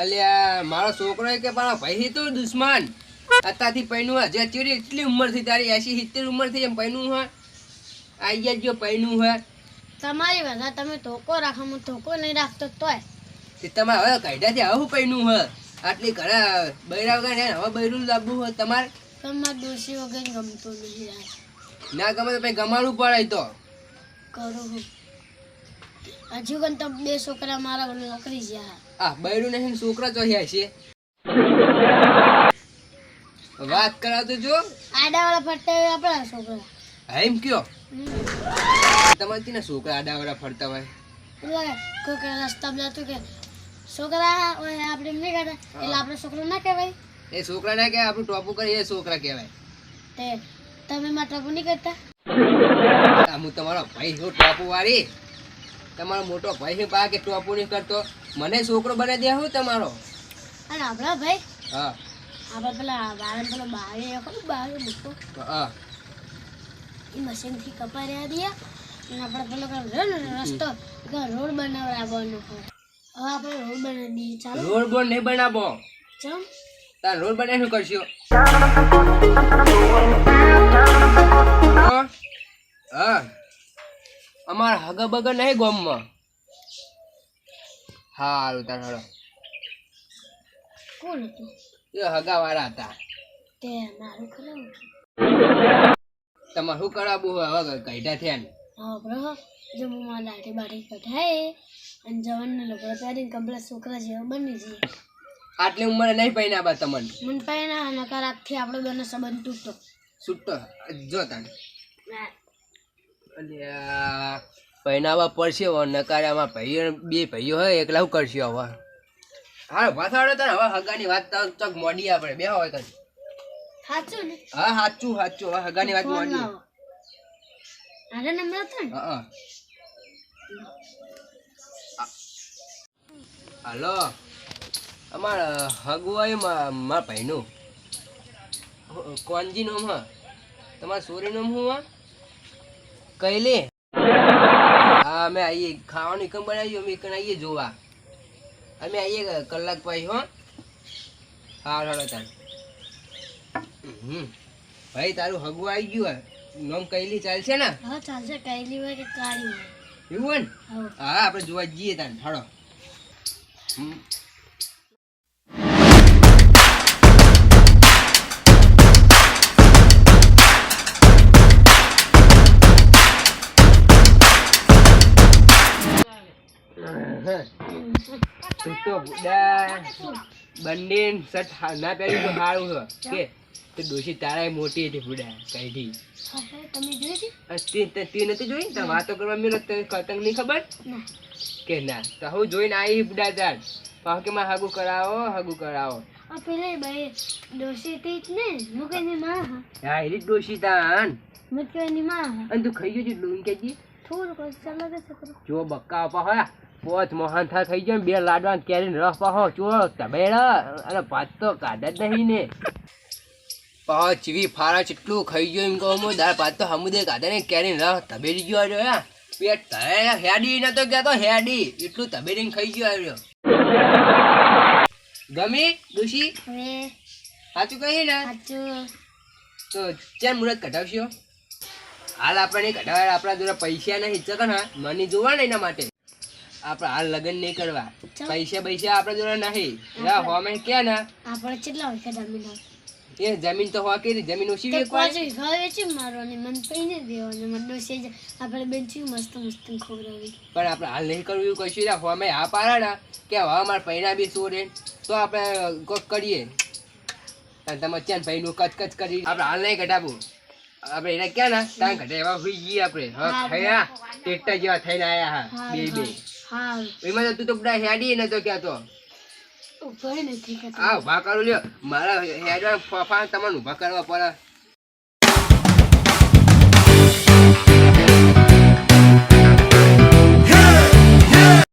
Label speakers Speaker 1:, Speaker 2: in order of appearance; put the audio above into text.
Speaker 1: અલ્યા મારો છોકરો કે મારો ભાઈ તો દુશ્મન અત્યારથી પૈનું હજાર ચીડી એટલી ઉંમર થી તારી 80-70 ઉંમર થી એમ પૈનું હોય આઈ ગયા જો પૈનું હોય
Speaker 2: તમારી વાત તમે ધોકો રાખો હું ધોકો નહીં રાખતો તોય
Speaker 1: તે તમારે હવે કાયદાથી હવે પૈનું હોય આટલી ઘણા બૈરા વગર ને હવે બૈરું લાવવું હોય તમારે
Speaker 2: તમારે દોશી વગર ગમતો નહીં
Speaker 1: ના ગમે તો પછી ગમાડવું પડે તો
Speaker 2: કરું હું હજુ પણ તો 2 છોકરા મારા નોકરી જ્યાં
Speaker 1: આ બૈરું નહીં છોકરા ચોહ્યા છે વાત કરાવતો જો
Speaker 2: આડાવાળા ફરતા હોય આપણા છોકરા
Speaker 1: હા એમ કયો તમારે ત્યાં છોકરા આડાવાળા ફરતા હોય
Speaker 2: એટલે કોઈ રસ્તામાં જતું કે છોકરા હોય આપણે એમ નહીં કહેતા એટલે આપણે છોકરો ના કહેવાય
Speaker 1: એ છોકરા ના કહેવાય આપણું ટોપું કરે એ છોકરા કહેવાય
Speaker 2: તે તમે માં ટપુ નહીં કરતા
Speaker 1: હું તમારો ભાઈ હું ટોપુ વાળી તમારો મોટો ભાઈ છે બા કે ટોપુ નહીં કરતો મને છોકરો બને દે હું તમારો
Speaker 2: અને આપણા ભાઈ
Speaker 1: હા
Speaker 2: આપણે પેલા વાળા પેલો બારે ખબર બારે મૂકો
Speaker 1: હા
Speaker 2: એ મશીનથી કપાઈ રહ્યા દે અને આપણે પેલો રસ્તો રોડ બનાવવાનો હવે આપણે રોડ બનાવી દઈએ ચાલો
Speaker 1: રોડ બોર્ડ નહીં બનાવો
Speaker 2: ચમ
Speaker 1: તાર રોડ બનાવી શું કરશો હા અમારા હગા બગા નહીં ગામમાં હારું તાર હળો
Speaker 2: કોણ હતું
Speaker 1: એ હગા વાળા હતા
Speaker 2: તે મારું ખરાબ
Speaker 1: તમારે શું કરાવવું હોય હવે કઈડા થયા ને
Speaker 2: હા બ્રો જો હું મારા લાઠી બાઠી કઢાય અને જવાનના લુગડા પહેરીને કપડા છોકરા જેવા બની જઈએ
Speaker 1: આટલી ઉંમરે નહીં પૈના બા તમને
Speaker 2: મને પહેલા નકારાથી આપણો બંને સંબંધ તૂટતો
Speaker 1: છૂટતો જો તને અલ્યા પૈનાવા પડશે નકારામાં ભાઈઓ બે ભાઈઓ હોય એકલા શું કરશે હવે હા વાથાડો તને હવે હગાની વાત ચક મોડી આપણે બે હોય તને
Speaker 2: સાચું ને
Speaker 1: હા સાચું સાચું હવે હગાની વાત મોડી
Speaker 2: આરે નંબર હતો ને
Speaker 1: હા હાલો અમારા હગુઆઈ મારા ભાઈનું કોનજી નામ હા તમારા સોરી નામ હું હા કઈલે હા અમે આવીએ ખાવાનું એકમ બનાવીએ અમે એકમ આવીએ જોવા અમે આવીએ કલાક પછી હો હા હાલો તાર ભાઈ તારું હગું આવી ગયું હોય નામ કઈલી ચાલશે ને
Speaker 2: હા ચાલશે કઈલી હોય કે કાળી હોય
Speaker 1: એવું હોય ને હા આપણે જોવા જઈએ તાર હાડો તો બુડા બંડીન શર્ટ ના પહેરી તો સારું છે કે તો ડોશી તારાય મોટી હતી બુડા કઈથી
Speaker 2: તમે જોઈ
Speaker 1: તે નથી જોઈ તો વાતો કરવા મેલો કતંગ નહીં ખબર કે ના તો હું જોઈને આવી બુડા તાર પાછો કે માં હગું કરાવો
Speaker 2: આ પેલે ભાઈ ડોશી થી જ ને મુકેની માં
Speaker 1: હા એરી ડોશી તાન
Speaker 2: મુકેની માં
Speaker 1: અને તું ખાઈ ગયો છે ડુંગ કે જી
Speaker 2: થોડું કોઈ ચાલો કે છોકરો
Speaker 1: જો બક્કા પા હોય પોચ મોહન થા થઈ જાય 2 લાડવા કેરીને રસ પાહો ચો તબેડા અને ભાત તો કાઢા જ નહીં ને પાહો ચીવી ફારા ચેટલું ખાઈ ગયો એમ કહું દાળ ભાત તો હમુદે કાઢા ને કેરીને રસ તબેડી ગયો આવ્યો પેટ તળે હેડી નતો કહેતો હેડી એટલું તબેડીને ખાઈ ગયો આવ્યો ગમી દુશી
Speaker 2: હવે
Speaker 1: સાચું કહી ને
Speaker 2: સાચું
Speaker 1: તો ચાર મુહૂર્ત કઢાવશો હાલ આપણે કઢાવાય આપણા જોડે પૈસા નહીં ચકન હા મની જોવા ને એના માટે આપણે હાલ લગ્ન નહીં કરવા પૈસા આપણા જોડે નહીં હોમે ક્યાં ના
Speaker 2: આપણે કેટલા હોય જમીન
Speaker 1: એ જમીન તો હોય કે જમીન ઓછી વેચવાની
Speaker 2: ઘર વેચી મારવાની મન પૈને દેવાની મન ડોસી આપણે બેંચી મસ્ત ખવડાવી
Speaker 1: પણ આપણે હાલ નહીં કરવું એવું કશું ના હોમે હા પાડા ના કે હવે અમારા પૈના બી સોરે તો આપણે કોક કરીએ અને તમે ત્યાં ભાઈનું કચકચ કરી આપણે હાલ નહીં ઘટાવું આપણે એને ક્યાં ના ત્યાં ઘટે એવા હોઈ ગઈએ આપણે હા થયા ટેક્ટર જેવા થઈને આયા હા બે
Speaker 2: હા
Speaker 1: એમાં તું તો બધા હેડી નતો કહેતો
Speaker 2: ઉભા નથી
Speaker 1: આ ઉભા કરું લ્યો મારા હેડવા ફફા તમને ઉભા કરવા પડે